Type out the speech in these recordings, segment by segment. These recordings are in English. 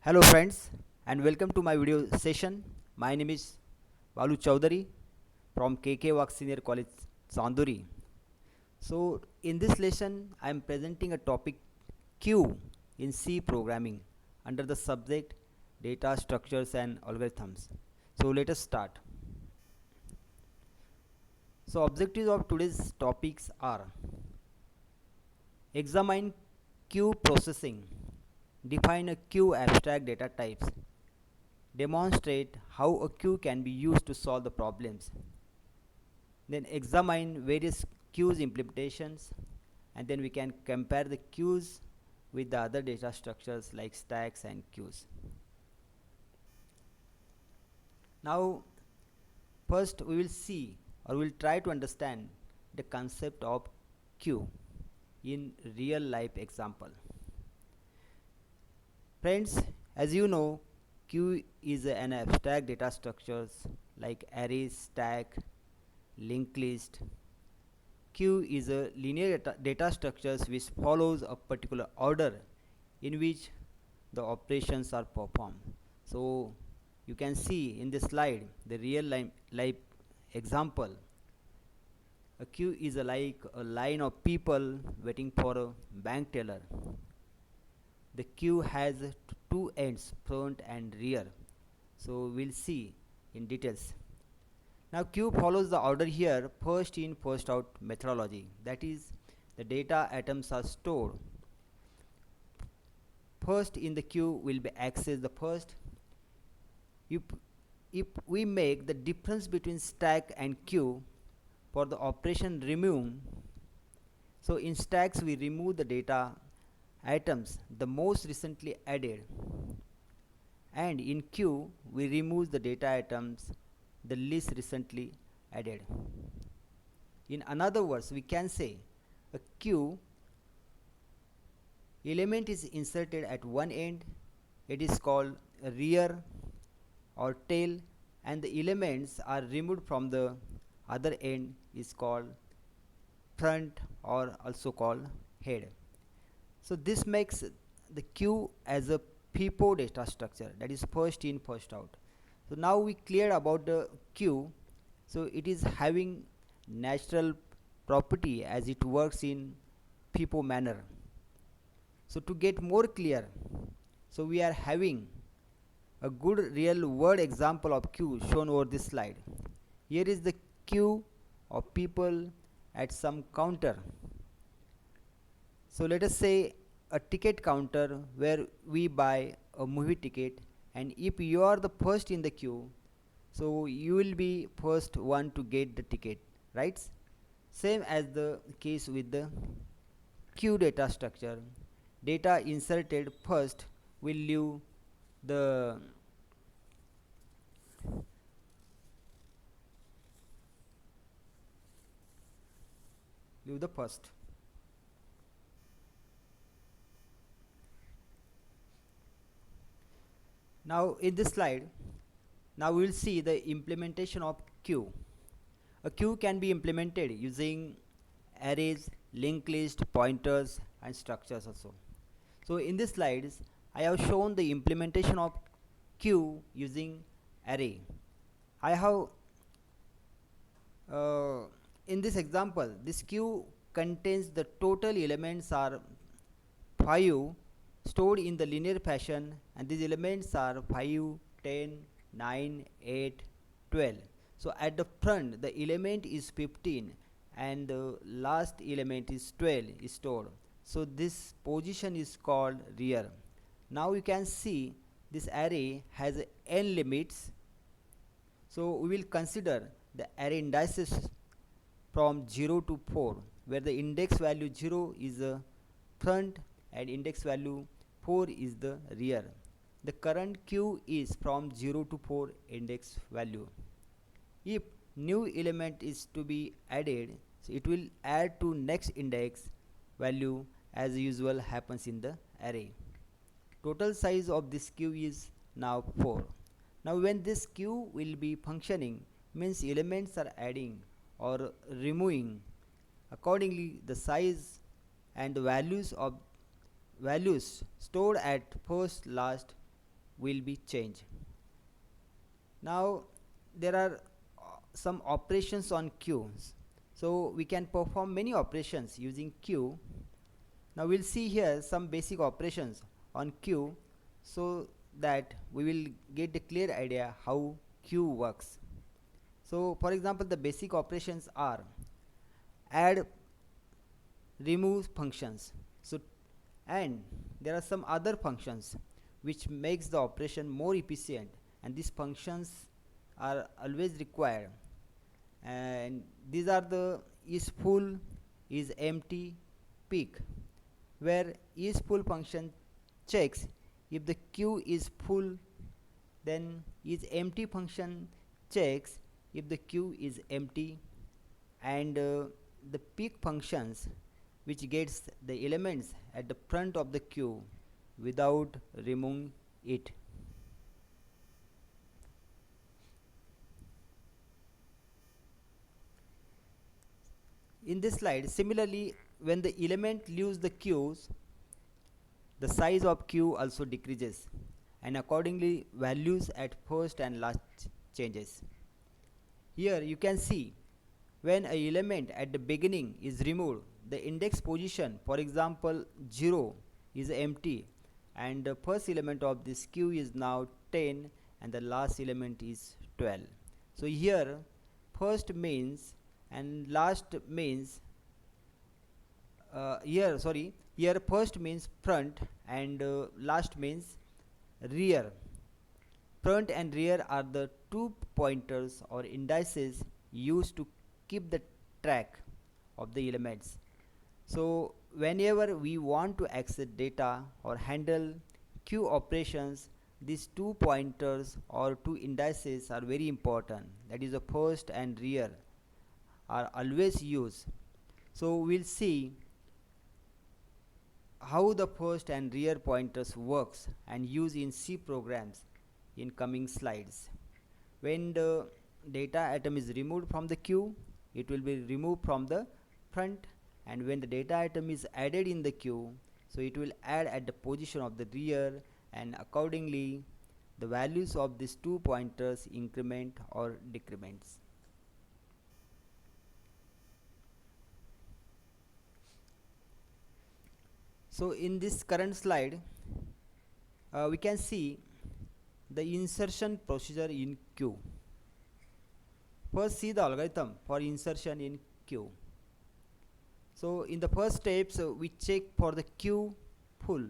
Hello friends and welcome to my video session. My name is Balu Chaudhary from KK Wak Senior College Sanduri. So in this lesson I am presenting a topic Q in C programming under the subject data structures and algorithms. So let us start. So objectives of today's topics are examine Q processing, define a Q abstract data types, demonstrate how a queue can be used to solve the problems, then examine various queues implementations, and then we can compare the queues with the other data structures like stacks and queues. Now first we will see or we will try to understand the concept of queue in real life example. Friends, as you know, queue is an abstract data structures like array, stack, linked list. Queue is a linear data structures which follows a particular order in which the operations are performed. So you can see in this slide the real life example. A queue is like a line of people waiting for a bank teller. The queue has two ends, front and rear. So we'll see in details. Now queue follows the order here, first in first out methodology. That is, the data items are stored. First in the queue will be accessed the first. If, if we make the difference between stack and queue for the operation remove, so in stacks we remove the data items the most recently added, and in queue we remove the data items the least recently added. In another words, we can say a queue element is inserted at one end, it is called a rear or tail, and the elements are removed from the other end is called front or also called head. So this makes the queue as a FIFO data structure, that is first in first out. So now we clear about the queue. So it is having natural property as it works in FIFO manner. So to get more clear, so we are having a good real world example of queue shown over this slide. Here is the queue of people at some counter. So let us say a ticket counter where we buy a movie ticket, and if you are the first in the queue, so you will be first one to get the ticket, right? Same as the case with the queue data structure. Data inserted first will the leave the first. Now in this slide, now we will see the implementation of queue. A queue can be implemented using arrays, linked list, pointers, and structures also. So in this slides, I have shown the implementation of queue using array. I have in this example, this queue contains the total elements are 5 stored in the linear fashion, and these elements are 5, 10, 9, 8, 12. So at the front the element is 15 and the last element is 12 is stored. So this position is called rear. Now you can see this array has n limits. So we will consider the array indices from 0 to 4, where the index value 0 is the front and index value 4 is the rear. The current queue is from 0 to 4 index value. If new element is to be added, so it will add to next index value as usual happens in the array. Total size of this queue is now 4. Now when this queue will be functioning, means elements are adding or removing, accordingly the size and the values stored at first last will be changed. Now there are some operations on queue, so we can perform many operations using queue. Now we'll see here some basic operations on queue so that we will get a clear idea how queue works. So for example, the basic operations are add, remove functions. So and there are some other functions which makes the operation more efficient, and these functions are always required, and these are the is full, is empty, peak, where is full function checks if the queue is full, then is empty function checks if the queue is empty, and the peak functions which gets the elements at the front of the queue without removing it. In this slide, similarly, when the element leaves the queues, the size of queue also decreases, and accordingly values at first and last changes. Here you can see when a element at the beginning is removed, the index position, for example 0, is empty, and the first element of this queue is now 10 and the last element is 12. So here first means and last means here first means front and last means rear. Front and rear are the two pointers or indices used to keep the track of the elements. So whenever we want to access data or handle queue operations, these two pointers or two indices are very important. That is, the first and rear are always used. So we'll see how the first and rear pointers works and use in C programs in coming slides. When the data item is removed from the queue, it will be removed from the front, and when the data item is added in the queue, so it will add at the position of the rear, and accordingly the values of these two pointers increment or decrements. So in this current slide, we can see the insertion procedure in queue. First, see the algorithm for insertion in queue. So in the first step, we check for the queue full,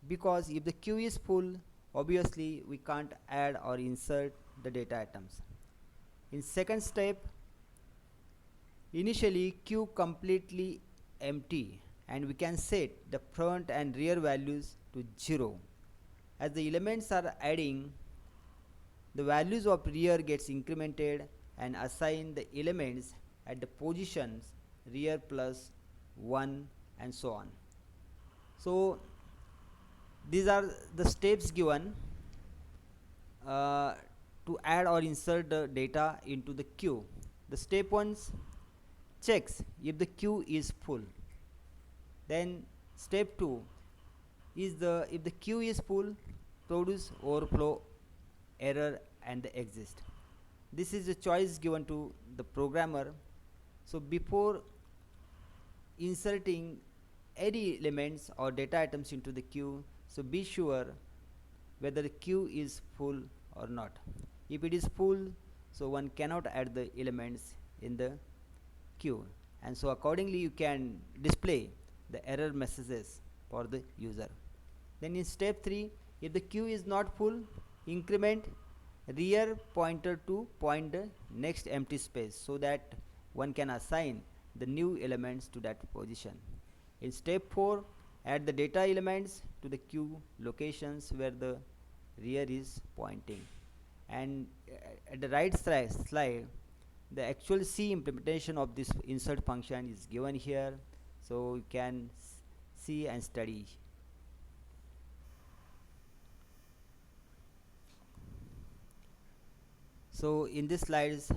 because if the queue is full, obviously we can't add or insert the data items. In second step, initially queue completely empty, and we can set the front and rear values to 0. As the elements are adding, the values of rear gets incremented and assign the elements at the positions rear plus 1 and so on. So these are the steps given to add or insert the data into the queue. The step 1 checks if the queue is full. Then step 2 is if the queue is full, produce overflow, error, and the exist. This is a choice given to the programmer. So before inserting any elements or data items into the queue, so be sure whether the queue is full or not. If it is full, so one cannot add the elements in the queue, and so accordingly you can display the error messages for the user. Then in step 3, if the queue is not full, increment rear pointer to point the next empty space, so that one can assign the new elements to that position. In step 4, add the data elements to the queue locations where the rear is pointing. And at the right slide, the actual C implementation of this insert function is given here, so you can see and study. So in this slides,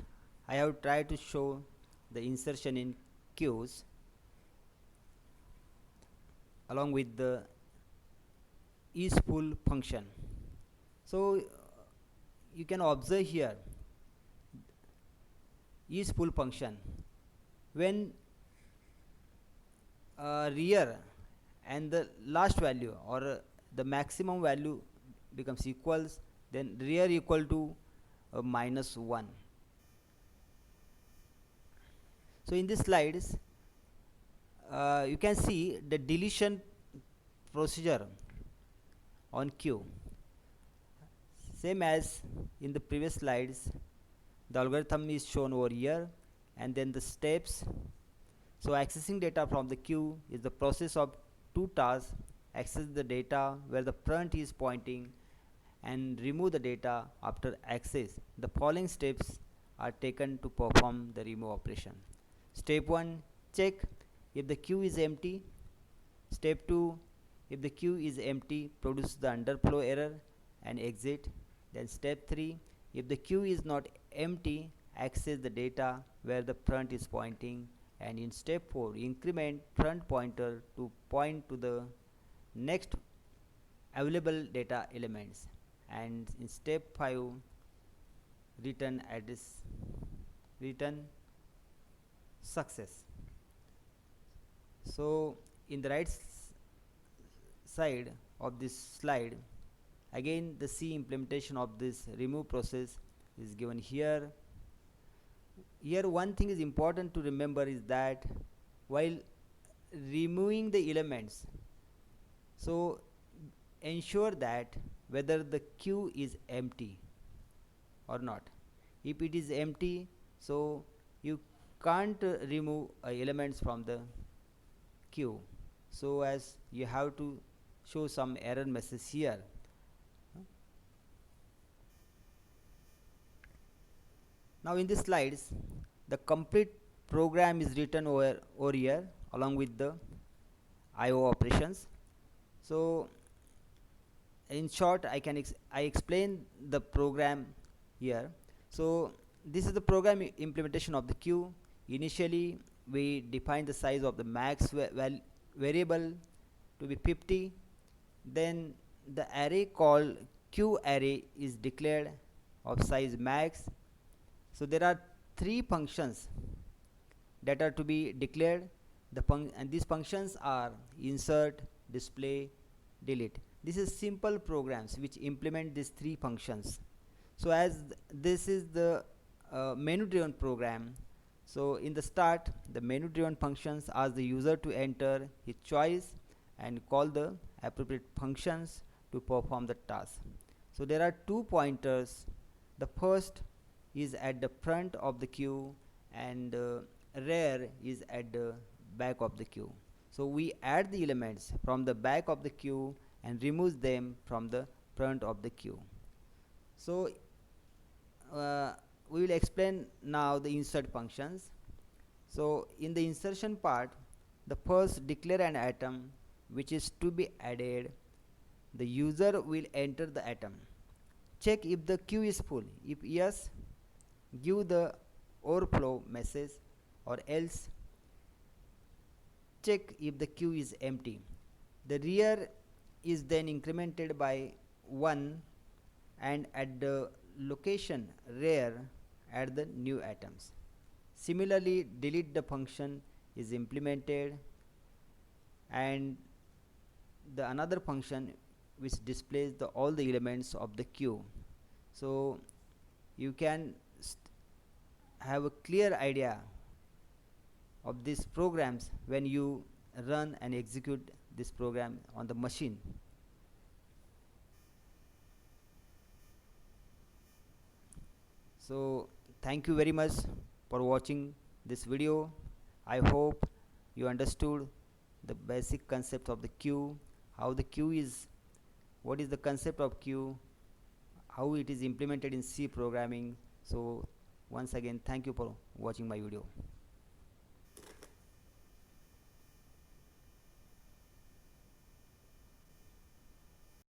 I have tried to show the insertion in queues along with the isFull function. So you can observe here is full function when rear and the last value or the maximum value becomes equals, then rear equal to -1. So in this slides you can see the deletion procedure on Q. Same as in the previous slides, the algorithm is shown over here, and then the steps. So accessing data from the queue is the process of two tasks: access the data where the front is pointing and remove the data after access. The following steps are taken to perform the remove operation. Step 1, check if the queue is empty. Step 2, if the queue is empty, produce the underflow error and exit. Then step 3, if the queue is not empty, access the data where the front is pointing, and in step 4, increment front pointer to point to the next available data elements, and in step 5, return address, return success. So in the right side of this slide, again the C implementation of this remove process is given here. Here one thing is important to remember is that while removing the elements, so ensure that whether the queue is empty or not. If it is empty, so you can't remove elements from the queue, so as you have to show some error message here. Now in these slides, the complete program is written over here along with the IO operations. So in short, I explain the program here. So this is the program implementation of the queue. Initially we define the size of the max variable to be 50. Then the array called queue array is declared of size max. So there are three functions that are to be declared. And these functions are insert, display, delete. This is simple programs which implement these three functions. So as this is the menu driven program, so in the start the menu driven functions ask the user to enter his choice and call the appropriate functions to perform the task. So there are two pointers. The first is at the front of the queue, and rear is at the back of the queue. So we add the elements from the back of the queue and remove them from the front of the queue. So we will explain now the insert functions. So in the insertion part, the first declare an atom which is to be added. The user will enter the atom. Check if the queue is full. If yes, give the overflow message, or else check if the queue is empty. The rear is then incremented by 1, and at the location rear add the new atoms. Similarly, delete the function is implemented, and the another function which displays all the elements of the queue. So you can have a clear idea of these programs when you run and execute this program on the machine. So thank you very much for watching this video. I hope you understood the basic concept of the queue, how the queue is, what is the concept of queue, how it is implemented in C programming. So once again, thank you for watching my video.